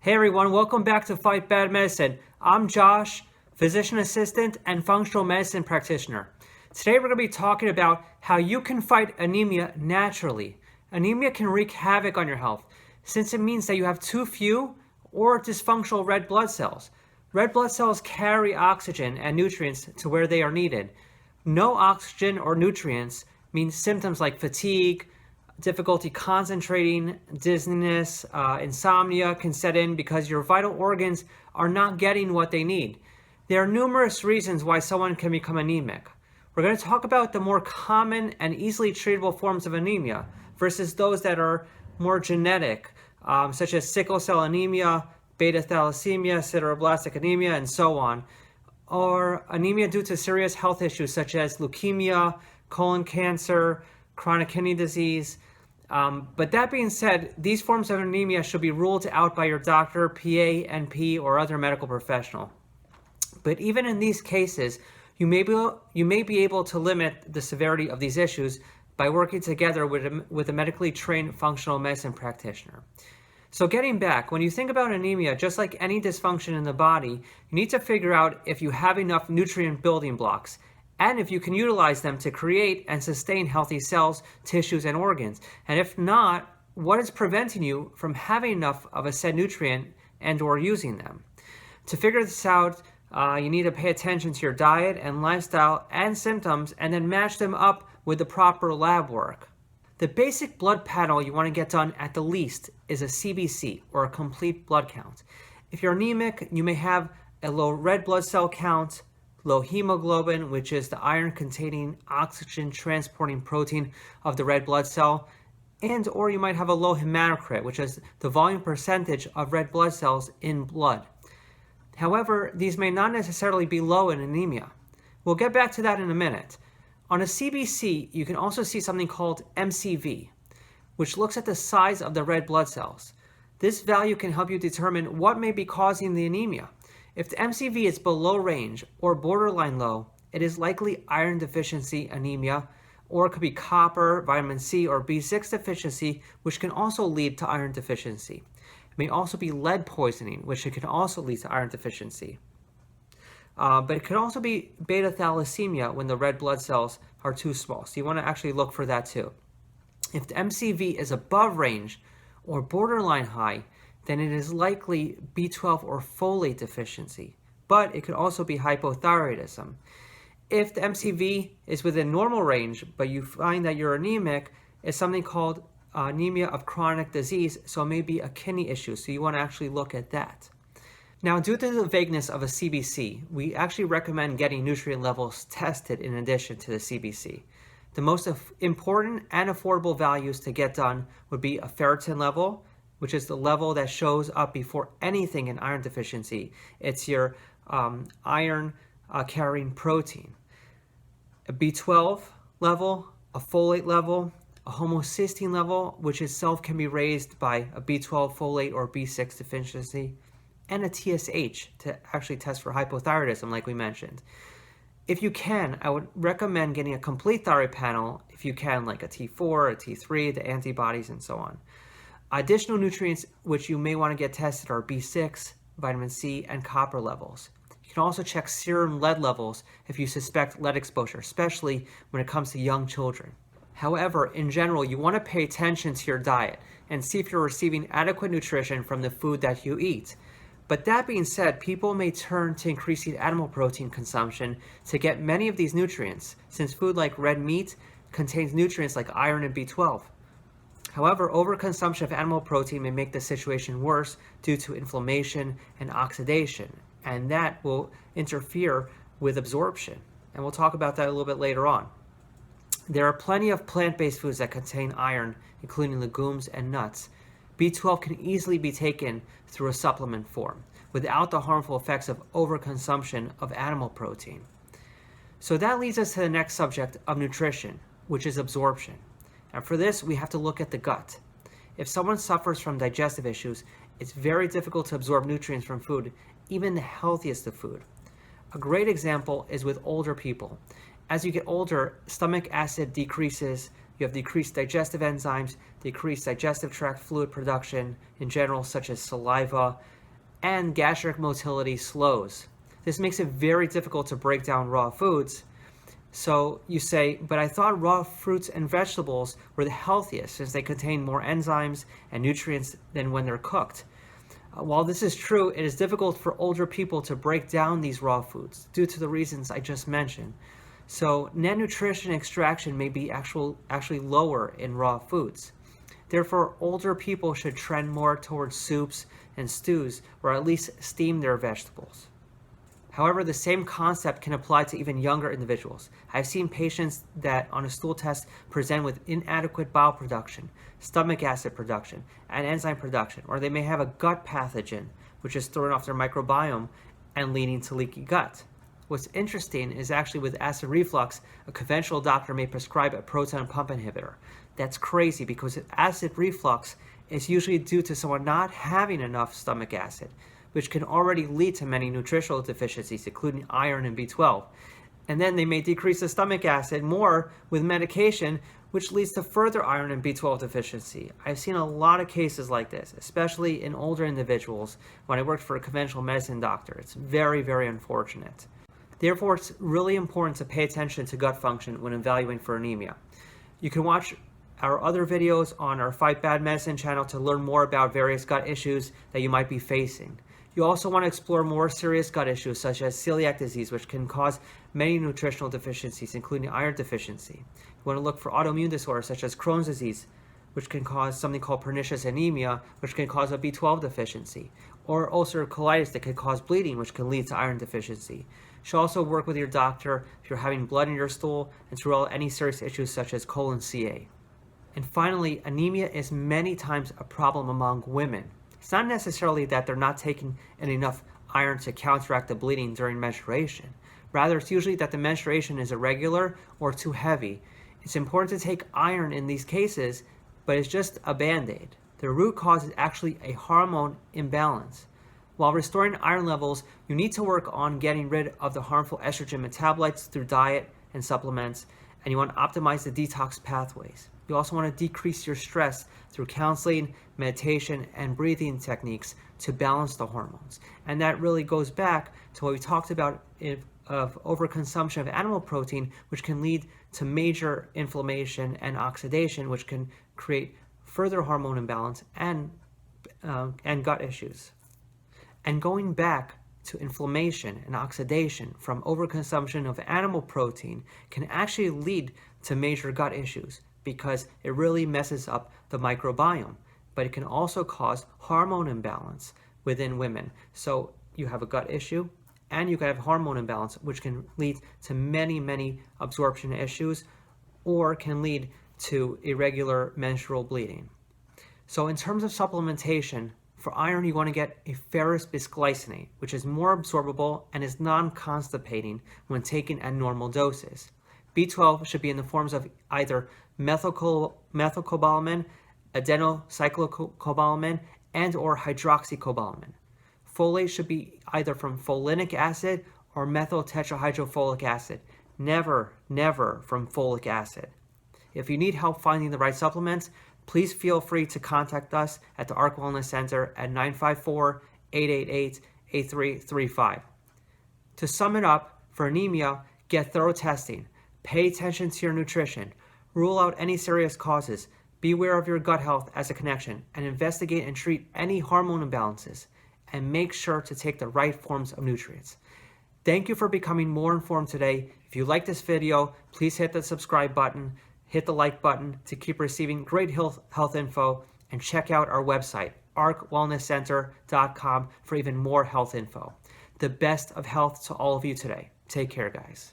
Hey everyone, welcome back to Fight Bad Medicine. I'm Josh, physician assistant and functional medicine practitioner. Today we're going to be talking about how you can fight anemia naturally. Anemia can wreak havoc on your health since it means that you have too few or dysfunctional red blood cells. Red blood cells carry oxygen and nutrients to where they are needed. No oxygen or nutrients means symptoms like fatigue, difficulty concentrating, dizziness, insomnia can set in because your vital organs are not getting what they need. There are numerous reasons why someone can become anemic. We're going to talk about the more common and easily treatable forms of anemia versus those that are more genetic, such as sickle cell anemia, beta thalassemia, sideroblastic anemia, and so on, or anemia due to serious health issues such as leukemia, colon cancer, chronic kidney disease. But that being said, these forms of anemia should be ruled out by your doctor, PA, NP, or other medical professional. But even in these cases, you may be able to limit the severity of these issues by working together with a medically trained functional medicine practitioner. So getting back, when you think about anemia, just like any dysfunction in the body, you need to figure out if you have enough nutrient building blocks and if you can utilize them to create and sustain healthy cells, tissues, and organs. And if not, what is preventing you from having enough of a said nutrient and or using them? To figure this out, you need to pay attention to your diet and lifestyle and symptoms and then match them up with the proper lab work. The basic blood panel you want to get done at the least is a CBC, or a complete blood count. If you're anemic, you may have a low red blood cell count, low hemoglobin, which is the iron-containing oxygen-transporting protein of the red blood cell, and or you might have a low hematocrit, which is the volume percentage of red blood cells in blood. However, these may not necessarily be low in anemia. We'll get back to that in a minute. On a CBC, you can also see something called MCV, which looks at the size of the red blood cells. This value can help you determine what may be causing the anemia. If the MCV is below range or borderline low, it is likely iron deficiency anemia, or it could be copper, vitamin C, or B6 deficiency, which can also lead to iron deficiency. It may also be lead poisoning, which can also lead to iron deficiency. But it could also be beta thalassemia when the red blood cells are too small. So you want to actually look for that too. If the MCV is above range or borderline high, then it is likely B12 or folate deficiency, but it could also be hypothyroidism. If the MCV is within normal range, but you find that you're anemic, it's something called anemia of chronic disease, so it may be a kidney issue, so you want to actually look at that. Now, due to the vagueness of a CBC, we actually recommend getting nutrient levels tested in addition to the CBC. The most important and affordable values to get done would be a ferritin level, which is the level that shows up before anything in iron deficiency. It's your iron carrying protein. A B12 level, a folate level, a homocysteine level, which itself can be raised by a B12 folate or B6 deficiency, and a TSH to actually test for hypothyroidism, like we mentioned. If you can, I would recommend getting a complete thyroid panel, if you can, like a T4, a T3, the antibodies, and so on. Additional nutrients which you may want to get tested are B6, vitamin C, and copper levels. You can also check serum lead levels if you suspect lead exposure, especially when it comes to young children. However, in general, you want to pay attention to your diet and see if you're receiving adequate nutrition from the food that you eat. But that being said, people may turn to increasing animal protein consumption to get many of these nutrients, since food like red meat contains nutrients like iron and B12. However, overconsumption of animal protein may make the situation worse due to inflammation and oxidation, and that will interfere with absorption. And we'll talk about that a little bit later on. There are plenty of plant-based foods that contain iron, including legumes and nuts. B12 can easily be taken through a supplement form without the harmful effects of overconsumption of animal protein. So that leads us to the next subject of nutrition, which is absorption. And for this, we have to look at the gut. If someone suffers from digestive issues, it's very difficult to absorb nutrients from food, even the healthiest of food. A great example is with older people. As you get older, stomach acid decreases, You have decreased digestive enzymes, decreased digestive tract fluid production in general, such as saliva, and gastric motility slows. This makes it very difficult to break down raw foods. So you say, but I thought raw fruits and vegetables were the healthiest since they contain more enzymes and nutrients than when they're cooked. While this is true, it is difficult for older people to break down these raw foods due to the reasons I just mentioned. So net nutrition extraction may be actually lower in raw foods. Therefore, older people should trend more towards soups and stews, or at least steam their vegetables. However, the same concept can apply to even younger individuals. I've seen patients that on a stool test present with inadequate bile production, stomach acid production, and enzyme production, or they may have a gut pathogen, which is throwing off their microbiome and leading to leaky gut. What's interesting is actually with acid reflux, a conventional doctor may prescribe a proton pump inhibitor. That's crazy because acid reflux is usually due to someone not having enough stomach acid, which can already lead to many nutritional deficiencies, including iron and B12. And then they may decrease the stomach acid more with medication, which leads to further iron and B12 deficiency. I've seen a lot of cases like this, especially in older individuals when I worked for a conventional medicine doctor. It's very, very unfortunate. Therefore, it's really important to pay attention to gut function when evaluating for anemia. You can watch our other videos on our Fight Bad Medicine channel to learn more about various gut issues that you might be facing. You also want to explore more serious gut issues such as celiac disease, which can cause many nutritional deficiencies, including iron deficiency. You want to look for autoimmune disorders such as Crohn's disease, which can cause something called pernicious anemia, which can cause a B12 deficiency, or ulcerative colitis that can cause bleeding, which can lead to iron deficiency. You should also work with your doctor if you're having blood in your stool and to rule out any serious issues such as colon CA. And finally, anemia is many times a problem among women. It's not necessarily that they're not taking in enough iron to counteract the bleeding during menstruation. Rather, it's usually that the menstruation is irregular or too heavy. It's important to take iron in these cases, but it's just a band-aid. The root cause is actually a hormone imbalance. While restoring iron levels, you need to work on getting rid of the harmful estrogen metabolites through diet and supplements, and you want to optimize the detox pathways. You also want to decrease your stress through counseling, meditation, and breathing techniques to balance the hormones. And that really goes back to what we talked about of overconsumption of animal protein, which can lead to major inflammation and oxidation, which can create further hormone imbalance and gut issues. And going back to inflammation and oxidation from overconsumption of animal protein can actually lead to major gut issues because it really messes up the microbiome, but it can also cause hormone imbalance within women. So you have a gut issue and you can have hormone imbalance, which can lead to many, many absorption issues or can lead to irregular menstrual bleeding. So in terms of supplementation, for iron, you want to get a ferrous bisglycinate, which is more absorbable and is non-constipating when taken at normal doses. B12 should be in the forms of either methylcobalamin, adenocyclocobalamin, and or hydroxycobalamin. Folate should be either from folinic acid or methyl tetrahydrofolic acid, never from folic acid. If you need help finding the right supplements, please feel free to contact us at the ARC Wellness Center at 954-888-8335. To sum it up, for anemia, get thorough testing, pay attention to your nutrition, rule out any serious causes, be aware of your gut health as a connection, and investigate and treat any hormone imbalances, and make sure to take the right forms of nutrients. Thank you for becoming more informed today. If you like this video, please hit the subscribe button, hit the like button to keep receiving great health info, and check out our website, arcwellnesscenter.com, for even more health info. The best of health to all of you today. Take care, guys.